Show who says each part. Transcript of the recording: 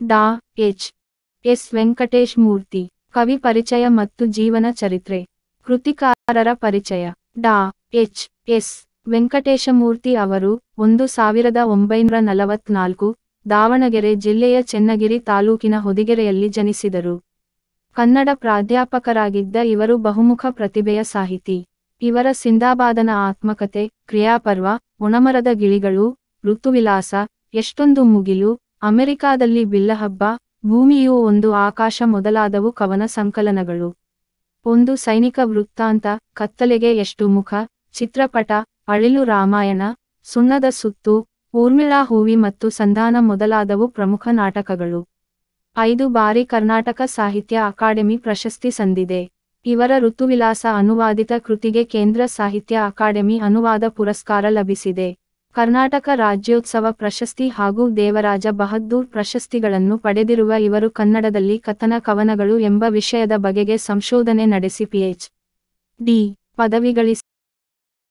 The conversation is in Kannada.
Speaker 1: ಡಾ ಎಚ್. ಎಸ್. ವೆಂಕಟೇಶ್ ಮೂರ್ತಿ. ಕವಿ ಪರಿಚಯ ಮತ್ತು ಜೀವನ ಚರಿತ್ರೆ. ಕೃತಿಕಾರರ ಪರಿಚಯ. ಡಾ ಎಚ್. ಎಸ್. ವೆಂಕಟೇಶಮೂರ್ತಿ ಅವರು 1944 ದಾವಣಗೆರೆ ಜಿಲ್ಲೆಯ ಚೆನ್ನಗಿರಿ ತಾಲೂಕಿನ ಹೊದಿಗೆರೆಯಲ್ಲಿ ಜನಿಸಿದರು. ಕನ್ನಡ ಪ್ರಾಧ್ಯಾಪಕರಾಗಿದ್ದ ಇವರು ಬಹುಮುಖ ಪ್ರತಿಭೆಯ ಸಾಹಿತಿ. ಇವರ ಸಿಂದಾಬಾದನ ಆತ್ಮಕಥೆ, ಕ್ರಿಯಾಪರ್ವ, ಒಣಮರದ ಗಿಳಿಗಳು, ಋತುವಿಲಾಸ, ಎಷ್ಟೊಂದು ಮುಗಿಲು, ಅಮೆರಿಕಾದಲ್ಲಿ ಬಿಲ್ಲಹಬ್ಬ, ಭೂಮಿಯೂ ಒಂದು ಆಕಾಶ ಮೊದಲಾದವು ಕವನ ಸಂಕಲನಗಳು. ಒಂದು ಸೈನಿಕ ವೃತ್ತಾಂತ, ಕತ್ತಲೆಗೆ ಎಷ್ಟು ಮುಖ, ಚಿತ್ರಪಟ, ಅಳಿಲು ರಾಮಾಯಣ, ಸುಣ್ಣದ ಸುತ್ತು, ಊರ್ಮಿಳಾ ಹೂವಿ ಮತ್ತು ಸಂಧಾನ ಮೊದಲಾದವು ಪ್ರಮುಖ ನಾಟಕಗಳು. 5 ಬಾರಿ ಕರ್ನಾಟಕ ಸಾಹಿತ್ಯ ಅಕಾಡೆಮಿ ಪ್ರಶಸ್ತಿ ಸಂದಿದೆ. ಇವರ ಋತುವಿಲಾಸ ಅನುವಾದಿತ ಕೃತಿಗೆ ಕೇಂದ್ರ ಸಾಹಿತ್ಯ ಅಕಾಡೆಮಿ ಅನುವಾದ ಪುರಸ್ಕಾರ ಲಭಿಸಿದೆ. ಕರ್ನಾಟಕ ರಾಜ್ಯೋತ್ಸವ ಪ್ರಶಸ್ತಿ ಹಾಗೂ ದೇವರಾಜ ಬಹದ್ದೂರ್ ಪ್ರಶಸ್ತಿಗಳನ್ನು ಪಡೆದಿರುವ ಇವರು ಕನ್ನಡದಲ್ಲಿ ಕಥನ ಕವನಗಳು ಎಂಬ ವಿಷಯದ ಬಗೆಗೆ ಸಂಶೋಧನೆ ನಡೆಸಿ ಪಿಎಚ್.ಡಿ. ಪದವಿ ಗಳಿಸಿದ್ದಾರೆ.